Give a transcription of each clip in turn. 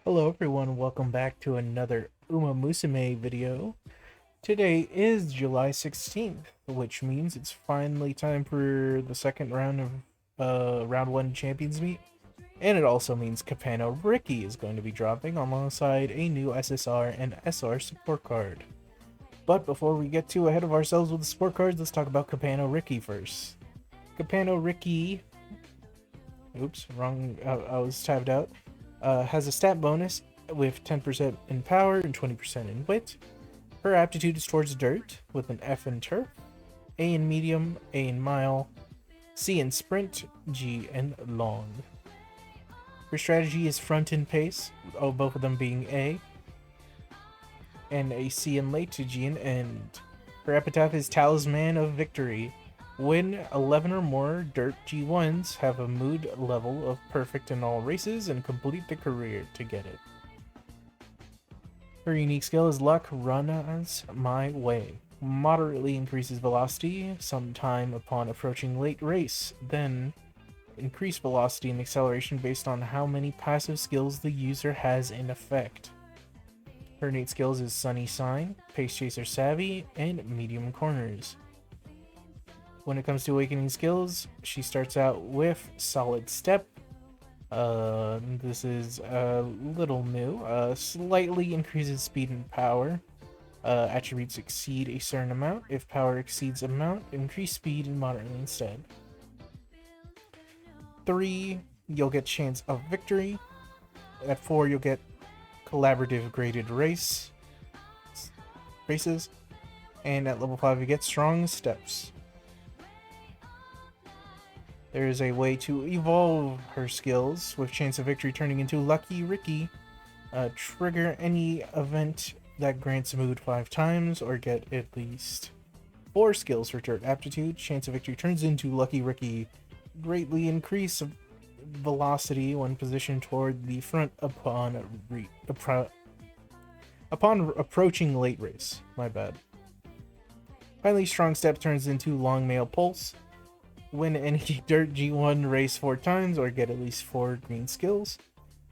Hello everyone, welcome back to another Umamusume video. Today is July 16th, which means it's finally time for the second round of round 1 champions meet. And it also means Copano Rickey is going to be dropping alongside a new SSR and SR support card. But before we get too ahead of ourselves with the support cards, let's talk about Copano Rickey first. Copano Rickey, oops, wrong, I was tabbed out. Has a stat bonus with 10% in power and 20% in wit. Her aptitude is towards dirt with an F in turf, A in medium, A in mile, C in sprint, G in long. Her strategy is front and pace, both of them being A, and a C in late to G in end. Her epitaph is Talisman of Victory. Win 11 or more Dirt G1s, have a mood level of perfect in all races, and complete the career to get it. Her unique skill is Luck Runs My Way. Moderately increases velocity sometime upon approaching late race, then increase velocity and acceleration based on how many passive skills the user has in effect. Her innate skills is Sunny Sign, Pace Chaser Savvy, and Medium Corners. When it comes to awakening skills, she starts out with Solid Step. This is a little new. Slightly increases speed and power. Attributes exceed a certain amount. If power exceeds amount, increase speed and moderately instead. 3, you'll get Chance of Victory. At 4, you'll get Collaborative Graded Races. And at level 5, you get Strong Steps. There is a way to evolve her skills, with Chance of Victory turning into Lucky Rickey. Trigger any event that grants mood 5 times, or get at least 4 skills for Dirt Aptitude. Chance of Victory turns into Lucky Rickey. Greatly increase velocity when positioned toward the front upon approaching late race. My bad. Finally, Strong Step turns into Long Mail Pulse. Win any Dirt G1 race 4 times, or get at least 4 green skills.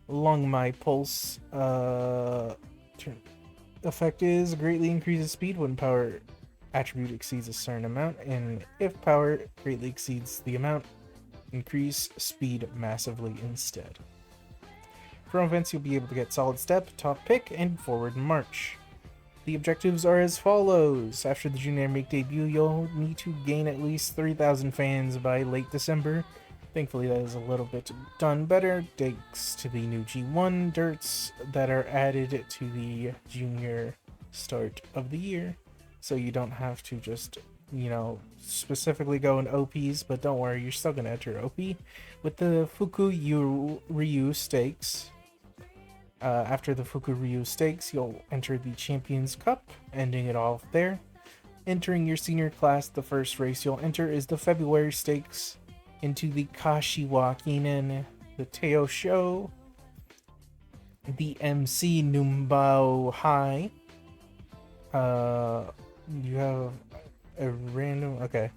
Long My Pulse effect is greatly increases speed when power attribute exceeds a certain amount, and if power greatly exceeds the amount, increase speed massively instead. For events, you'll be able to get Solid Step, Top Pick, and Forward March. The objectives are as follows. After the Junior Make debut, you'll need to gain at least 3,000 fans by late December. Thankfully, that is a little bit done better thanks to the new G1 dirts that are added to the Junior start of the year. So you don't have to just, specifically go in OPs, but don't worry, you're still going to enter OP. With the Fuku-Ryu stakes, after the Fuku-Ryu stakes, you'll enter the Champions Cup, ending it off there. Entering your senior class, the first race you'll enter is the February stakes into the Kashiwa Kinen, the Teo Show, the MC Numbao High. You have a random... Okay.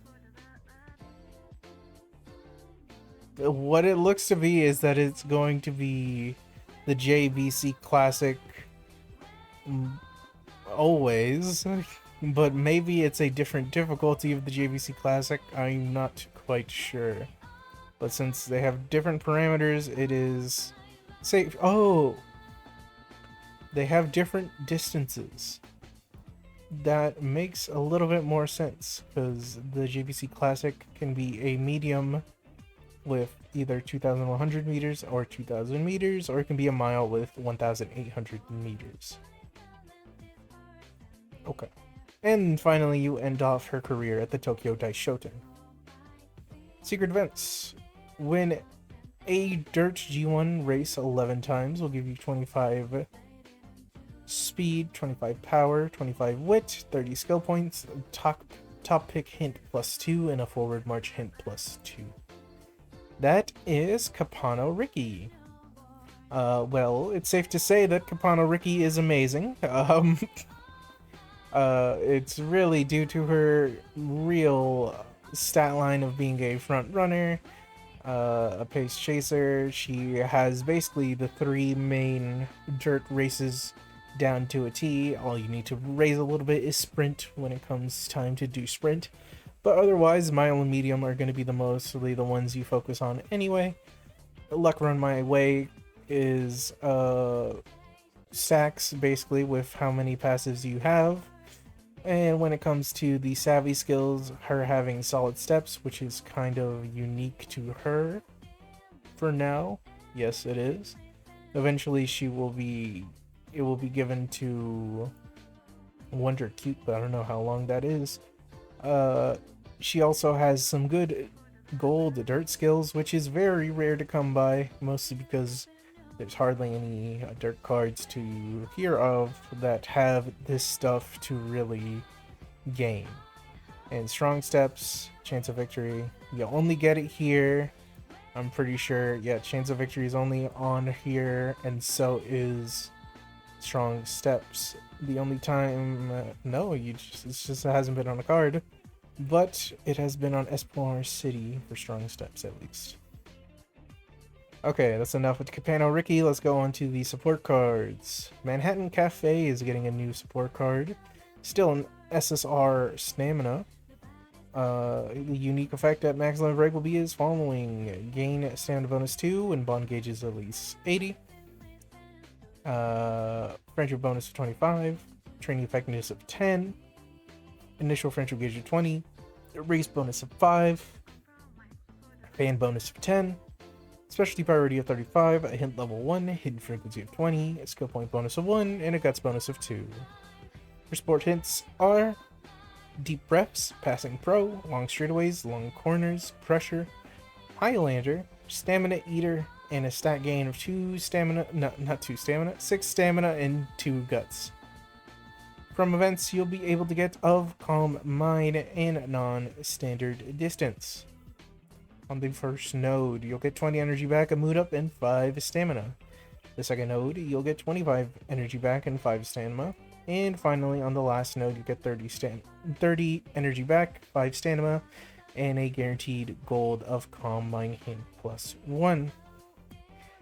What it looks to be is that it's going to be the JVC Classic always, but maybe it's a different difficulty of the JVC Classic. I'm not quite sure. But since they have different parameters, it is safe. Oh! They have different distances. That makes a little bit more sense, because the JVC Classic can be a medium with either 2,100 meters or 2,000 meters, or it can be a mile with 1,800 meters. Okay. And finally, you end off her career at the Tokyo Daishoten. Secret events. Win a Dirt G1 race 11 times will give you 25 speed, 25 power, 25 wit, 30 skill points, top pick hint +2, and a forward march hint +2. That is Copano Rickey. Well, it's safe to say that Copano Rickey is amazing. It's really due to her real stat line of being a front runner, A pace chaser. She has basically the 3 main dirt races down to a T. All you need to raise a little bit is sprint when it comes time to do sprint. But otherwise, mile and medium are going to be mostly the ones you focus on anyway. Luck Run My Way is stacks basically with how many passives you have. And when it comes to the savvy skills, her having solid steps, which is kind of unique to her for now. Yes, it is. Eventually it will be given to Wonder Cute, but I don't know how long that is. She also has some good gold dirt skills, which is very rare to come by, mostly because there's hardly any dirt cards to hear of that have this stuff to really gain. And strong steps, chance of victory, you only get it here. I'm pretty sure, yeah, chance of victory is only on here, and so is strong steps. The only time, no, it just hasn't been on a card, but it has been on Esplanade City for strong steps at least. Okay, that's enough with Copano Rickey. Let's go on to the support cards. Manhattan Cafe is getting a new support card. Still an SSR Stamina. The unique effect at max limit break will be as following. Gain stamina bonus 2 when bond gauge is at least 80. Friendship bonus of 25. Training effectiveness of 10. Initial friendship gauge of 20. Race bonus of 5. Fan bonus of 10. Specialty priority of 35, a hint level 1, hidden frequency of 20, a skill point bonus of 1, and a guts bonus of 2. Her sport hints are deep breaths, passing pro, long straightaways, long corners, pressure, Highlander, stamina eater, and a stat gain of 2 stamina, not 2 stamina, 6 stamina and 2 guts. From events, you'll be able to get of Calm Mind and non-standard distance. On the first node, you'll get 20 energy back, a mood up, and 5 stamina. The second node, you'll get 25 energy back and 5 stamina. And finally, on the last node, you get 30 energy back, 5 stamina, and a guaranteed gold of Calm Mind Hint plus 1.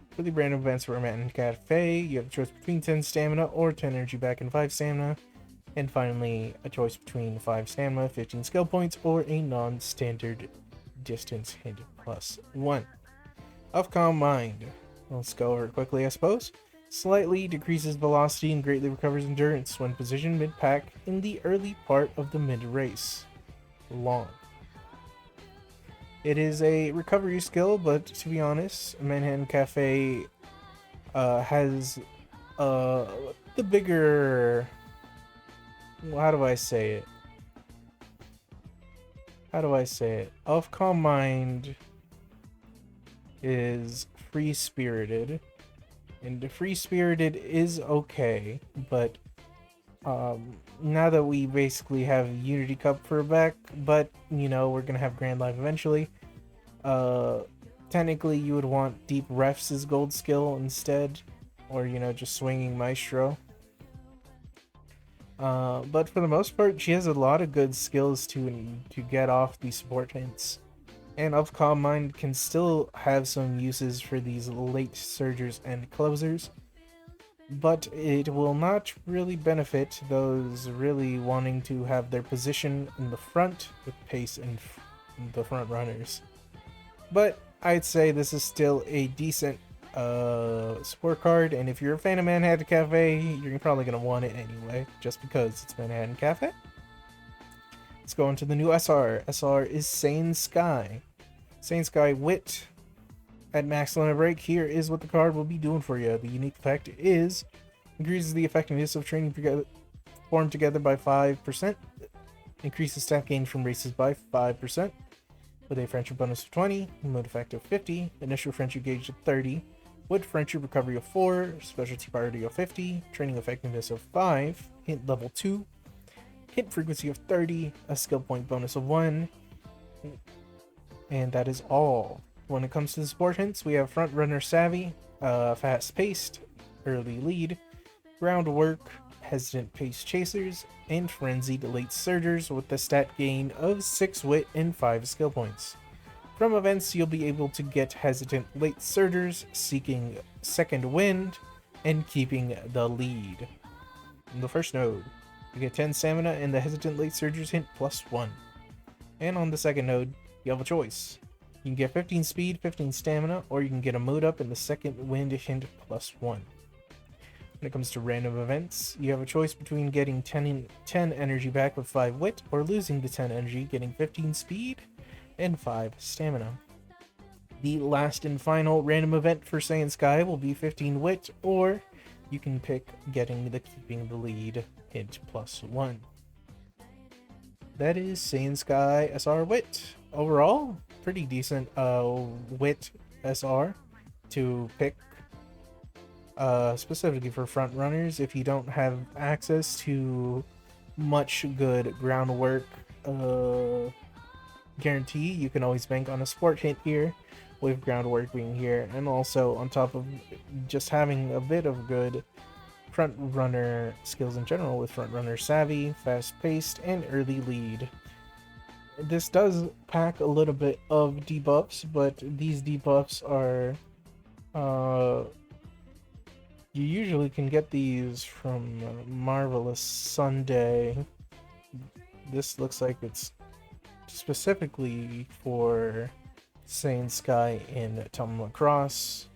For the random events for Manhattan Cafe, you have a choice between 10 stamina or 10 energy back and 5 stamina. And finally, a choice between 5 stamina, 15 skill points, or a non-standard distance hint plus 1. Of Calm Mind. Let's go over it quickly, I suppose. Slightly decreases velocity and greatly recovers endurance when positioned mid-pack in the early part of the mid-race. Long. It is a recovery skill, but to be honest, Manhattan Cafe has the bigger... How do I say it? Of Calm Mind is free-spirited, and free-spirited is okay, but now that we basically have Unity Cup for back, but you know, we're gonna have Grand Life eventually, technically you would want Deep Refs' gold skill instead, or you know, just swinging Maestro. But for the most part, she has a lot of good skills to get off the support hints. And of Calm Mind can still have some uses for these late surgers and closers. But it will not really benefit those really wanting to have their position in the front with pace and the front runners. But I'd say this is still a decent support card, and if you're a fan of Manhattan Cafe, you're probably going to want it anyway, just because it's Manhattan Cafe. Let's go into the new SR. SR is Sane Sky. Sane Sky Wit. At max limit break, here is what the card will be doing for you. The unique effect is increases the effectiveness of training formed together by 5%, increases stat gain from races by 5%, with a friendship bonus of 20, mode effect of 50, initial friendship gauge of 30, with friendship recovery of 4, specialty priority of 50, training effectiveness of 5, hint level 2, hint frequency of 30, a skill point bonus of 1, and that is all. When it comes to the support hints, we have front runner savvy, fast paced, early lead, groundwork, hesitant pace chasers, and frenzied late surgers with the stat gain of 6 wit and 5 skill points. From events, you'll be able to get Hesitant Late Surgers, seeking Second Wind, and keeping the lead. In the first node, you get 10 stamina and the Hesitant Late Surgers hint +1. And on the second node, you have a choice. You can get 15 speed, 15 stamina, or you can get a mood up in the Second Wind hint +1. When it comes to random events, you have a choice between getting 10 energy back with 5 wit, or losing the 10 energy, getting 15 speed, and 5 stamina. The last and final random event for Saiyan Sky will be 15 wit, or you can pick getting the keeping the lead hint +1. That is Saiyan Sky SR Wit. Overall, pretty decent wit SR to pick, specifically for front runners if you don't have access to much good groundwork guarantee. You can always bank on a sport hit here, with groundwork being here, and also on top of just having a bit of good front runner skills in general, with front runner savvy, fast paced, and early lead. This does pack a little bit of debuffs, but these debuffs are you usually can get these from Marvelous Sunday. This looks like it's specifically for Saiyan Sky in Tom Lacrosse.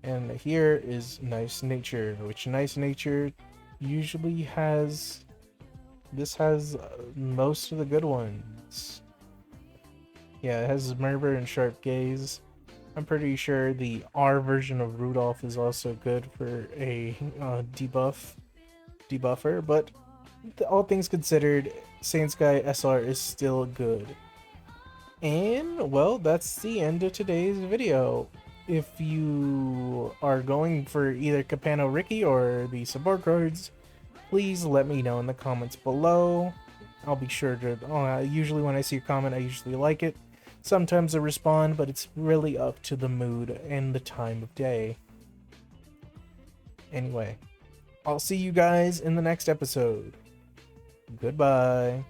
And here is Nice Nature, which Nice Nature usually has... This has most of the good ones. Yeah, it has Murmur and Sharp Gaze. I'm pretty sure the R version of Rudolph is also good for a debuffer, but all things considered, Saiyan Sky SR is still good. And, well, that's the end of today's video. If you are going for either Copano Rickey or the support cards, please let me know in the comments below. I'll be sure to, usually when I see a comment, I usually like it. Sometimes I respond, but it's really up to the mood and the time of day. Anyway, I'll see you guys in the next episode. Goodbye.